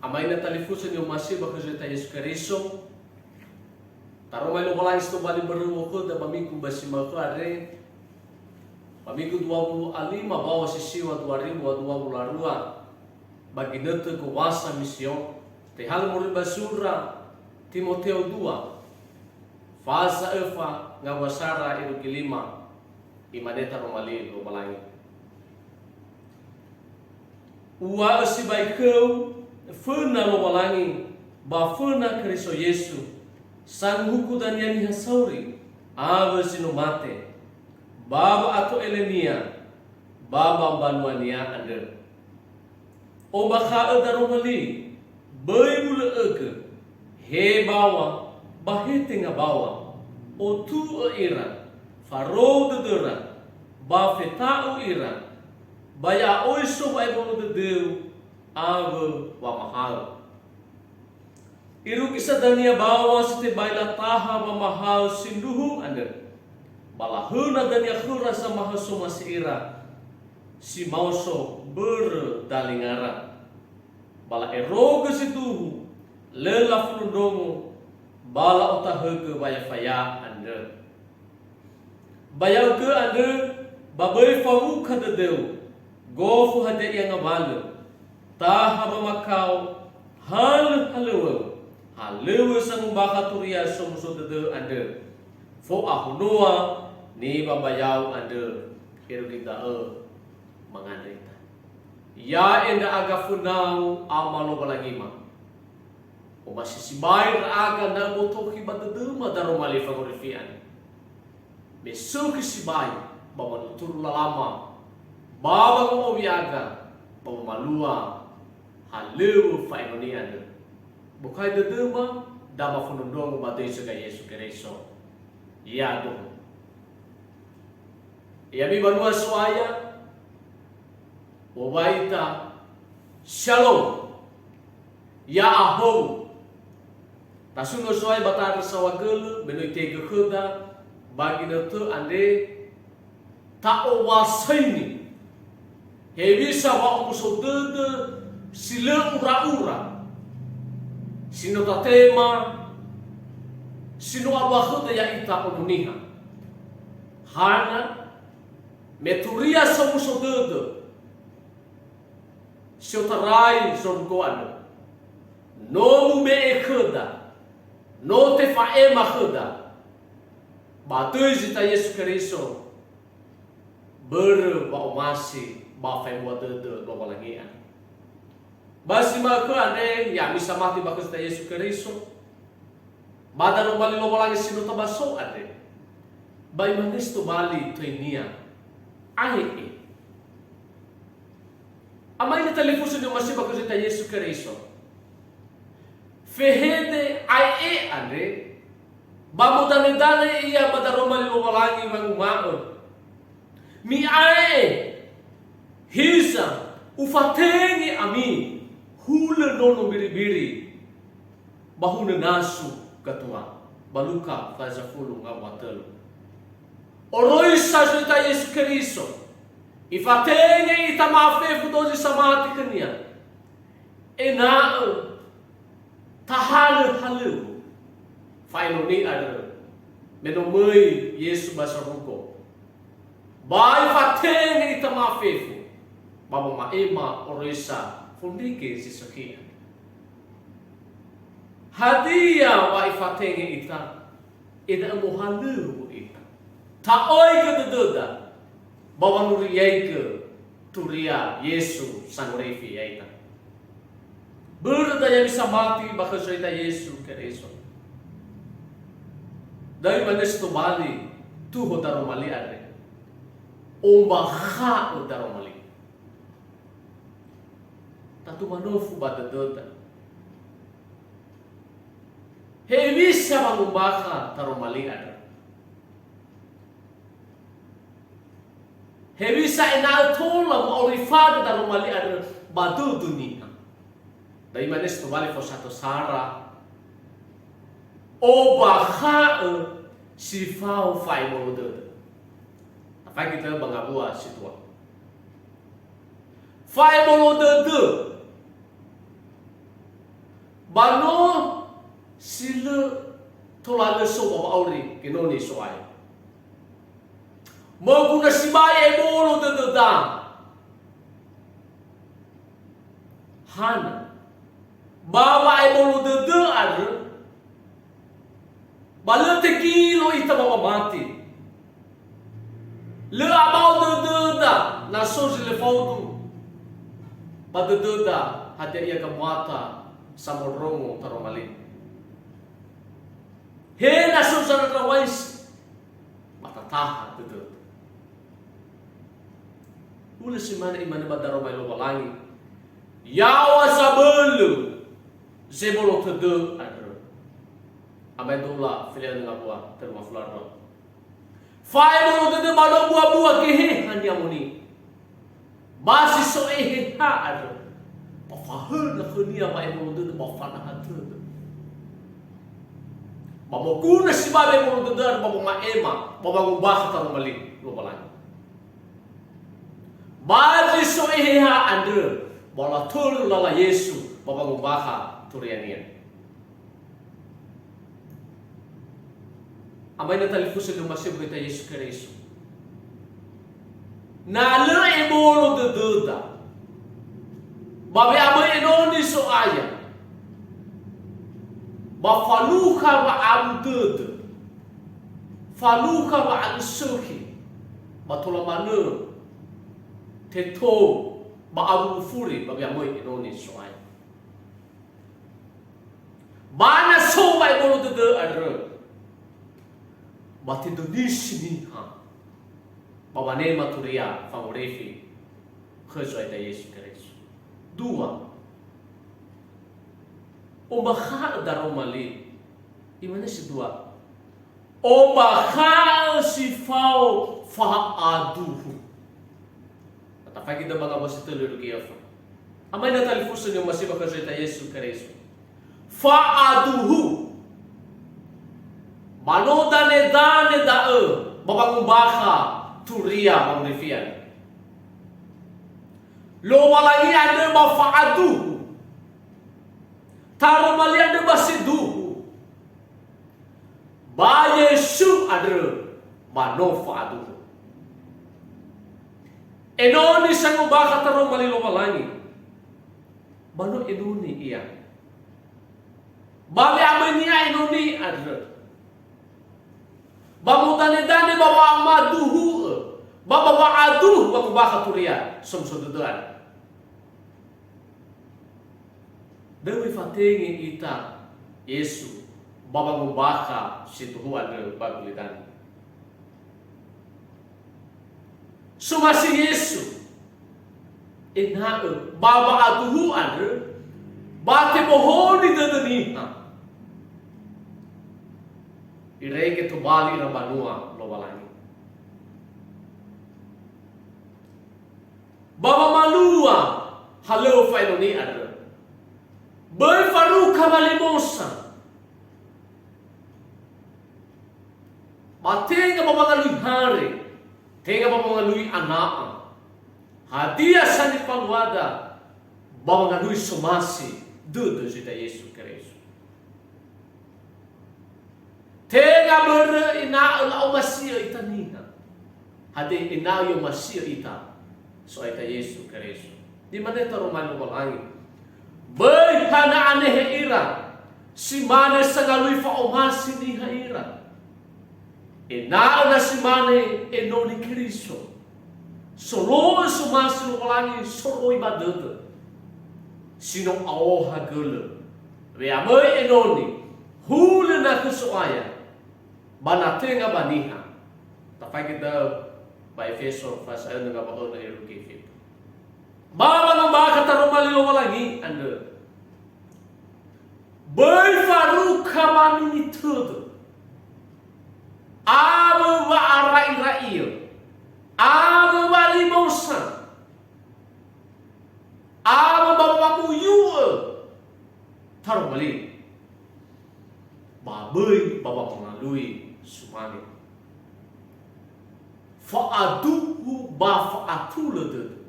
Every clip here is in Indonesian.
Amay na talifusan yung masih baka ta Yesu Kristo. Taro may lumalangis to bali baru ko da pamingkong basima ko are. Pamingkong 25 bawa sisiwa 2022 bagi nete kuasa misyon. Tehal murid basura Timoteo 2. Fasa eva ngawasara iru kilima imaneta romali lumalangi. Ua si baikau fena lumalangi ba fena Kristo Yesu sang huku dan yani hasauri ava sino mate baba atau elenia baba banuania ande o baka ada romali bai mula eke he bawa bahete nga bawa o tu ira faro de dera ba feta ira baya oiso ba ebo de deu ave wa mahal iru kisa dania bawa sete baila taha wa mahal sinduhu ande balahuna dania khura sa mahal soma seira si mauso berdalingara bala eroga situhu lela fulundongo bala otaheke baya faya ande baya ke ande babai famu kada deu gofu hade yang ngabale taha bamakau halewe sang baka turia sumso de ande fo ahunua ni babayau ande hiru kita mangandita ya enda aga funau amalo balangima o masisibai aga na botoki badedema daro mali favorifian besok sibai bawa tur lama baba mo biaga bawa malua haleu fa inonian bukai dedema dama funundong batei segai Yesu Kristo ya do ya mi banua suaya wabaita shalom ya aho tasuno suaya batar sawagel benoite gekhuda bagi natu ande ta owasaini hebisa wa musodede sile ura-ura sino tatema sino abakhuda ya ita omuniha hana meturia sa musodede siotarai zorgoano no me ekhuda no te faema khuda batui zita Yesu Kristo ber ba omasi ba fai buat de lo balangian basi ma ko ane ya misa mati ba zita Yesu Kristo bada no bali lo balangi sino tabaso ade bai manisto bali toinia ai amai na telefuso de masi ba zita Yesu Kristo fehede ai ade ba dane ia badaroma lo balangi mangumao mi ae hisa ufatenge ami hula nono biri-biri bahuna nasu katua baluka fazafulu ngawatel oroi sajuta Yesu Kristo ifatenge itamafe fudozi samati kenia ena tahal halu Fainoni ada menomoi Yesu basaruko bai fateng ita mafefu baba maema orisa fundike sisakia hadia wa ifateng ita ida mohalu ita ta oi kededoda baba nuriyaike turia Yesu sangrefi ita berdaya bisa mati bakal cerita Yesu Kristo dari mana situ bali tu hotaro mali ada omba ha hotaro mali tatu manofu badadota he bisa mangumbaha taro mali ada he bisa enal tola maorifada taro mali ada badu dunia dari mana situ bali for satu sara obaha sifau fai mode apa kita bangabua situa fai mode Bano sila tolala so baba auri kinoni soai. Maguna si baye bolo da. Hana baba ay bolo da ada. Balate kilo ita baba mati. Le abau da na soji le faudu. Pada da hati ia kamata samorongo taromali. He na soji na wais matataha da. Ula si mana imana badaro mai lo balangi. Yawa sabelu zebolo tede ada. Amai dola filia dengan buah terma fularno. Fai bolo tede balo buah kehe hanya muni. Basi so ha ada. Pafahul na kunia mai bolo tede bafana hatu. Bamo si babe bolo tede bamo ema bamo ngubah taromali lo balangi. Basi so ha ada. Bola tul lala Yesu bapa ngubaha turianian. Amai na talifusa ng masih kita Yesu Kristo. Na le ebolo de duda. Babe amai enoni so aya. Ba faluka ba am duda. Faluka ba ang suki. Batula manu. Teto ba furi babi amoy inoni soai. Bana so ba bolo de adre. Bati Indonesia ni ha. Babane maturia favorefi. Khazoi da Yesu Kristo. Dua. O bakha daromali. Imana si dua. O bakha si fao fa aduhu. Tapay kita mga bos itu lulu kiafa. Amay na talifuso niyo masih bakazoy ta Yesu Kristo. Faaduhu. Mano dane dae babang baka turia mamrifian. Lo walangi ade ba faaduhu. Taro mali ade ba siduhu. Ba Yesu ade mano faaduhu. Enoni sang ubaka tarong malilomalangi. Bano enoni iya. Babi amay niya enoni adre. Bamutane-dane bawa amaduhu. Bawa aduh bakubaka turia. Sumsududuan. Dewi fatingi ita Yesu. Baba mubaka situhu adre bagulitan. Sumasi Yesu inhae baba aduhu adre bate bohoni dadaniha ireke to bali rabanua lo balani baba malua halo fainoni adre bai faruka balimosa batenga baba ngalui hari tenga bapa mengalui anak, hadia sanit paluada, bapa mengalui somasi, dudu sita Yesu Kristo. Tenga ber ina la omasia ita niha, hadi ina yo masia ita, so ita Yesu Kristo. Di mana ita Romano balangi, bai hana anehe ira, si mana sangalui fa omasi niha ira. Ina na si mane enoni Kristo. Solo sumasi lo langi solo ibadete. Sino aoha gele. Reamoi enoni. Hule na kusoaya. Banatenga baniha. Tapai kita by Efeso pas ayo nga bahon na irukifit. Baba ng baka tarumali lo lagi ande. Bai faru kamani tudo. Aba wa arai-rai. Aba wa limosa. Aba babamu yue. Taruh balik. Babai baba pengalui sumani. Fa'aduhu ba fa'atulede.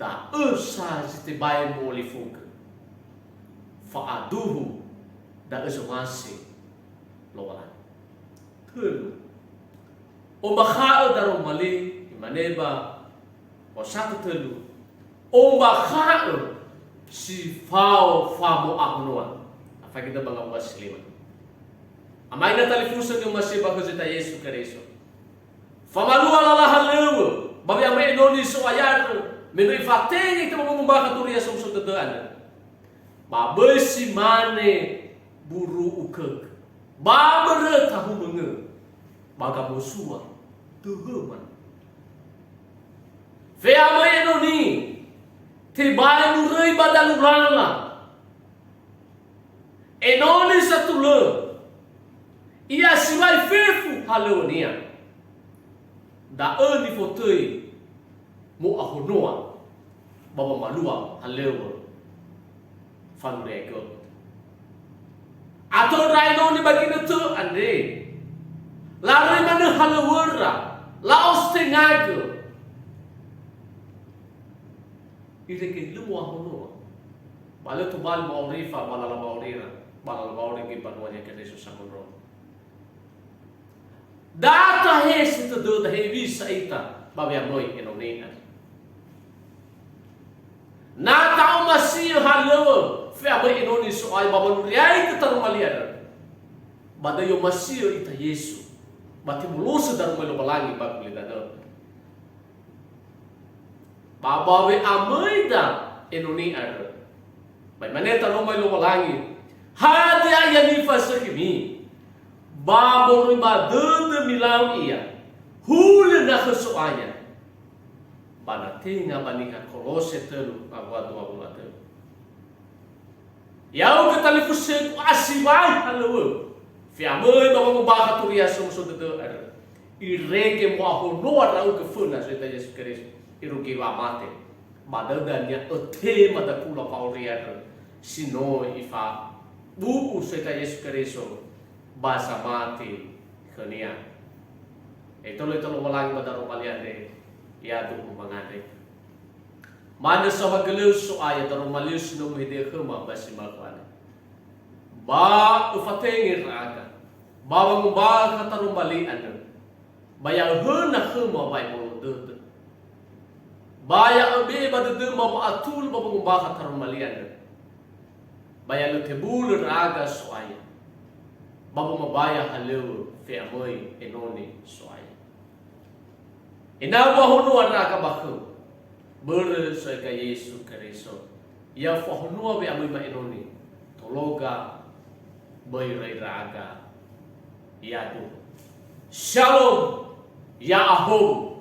Da esa zite bae moli funke. fa'aduhu da esumasi lowalan thulu o bakha darum mali imaneba o satu thulu o bakha si fao famo ahnoa apa kita bangga waslima amai na talifusa ng masih bago sa Yesu Kristo famalu ala halewo babi amai noni so ayat menui fateng itu mengubah katuria sumsum tetean babe si mane buru ukek babere tahu menge baga musua tuhuman fe amai noni tibai nurai badalulala enoni satu le ia siwai fefu halonia da ni fotoi mo ahonoa baba malua halewa fanurego ato raino ni bagina tu ande la mana halawara la ostengago ireke lumo ahonoa bale tu bal maurifa balala maurira balala maurigi panuanya ke Yesus samono data hesi tu do da hevi saita babe amoi enonena na tao masih halo fe amoi enoni so ai babon riai ke tarumalian badayo masih ita Yesu bati mulus dar melo balangi bakuli dana babawe amoi da enoni ar bai maneta no melo balangi hadi ayani fasakimi babon riba de milau ia hule na kesoanya bana tinga banika Kolose telu agwa 20 telu yau ke talifuse ku asibai halo fi amoi bawa mubaka turia sumso de er ireke mo ahono rau ke funa seta Yesus Kristus iruki wa mate badadanya othe mada kula pauria sino ifa bu seta Yesus Kristus basa mati kenia itu lo walang badaro paliande ya tu mangade mana sawa gelus so aya daro malius no mede khama basi malwane ba ufateng raga ba mo ba khataru mali anu baya huna khama bai mo de baya abe badde mo atul ba mo ba khataru mali anu baya lo tebul raga so aya babo mabaya haleu fe amoi enoni soai ina ba hono ana ka bakhu ber sai ka Yesu Kristo ya fa hono be amoi ma enoni tologa bai rai raga ya tu shalom ya ahom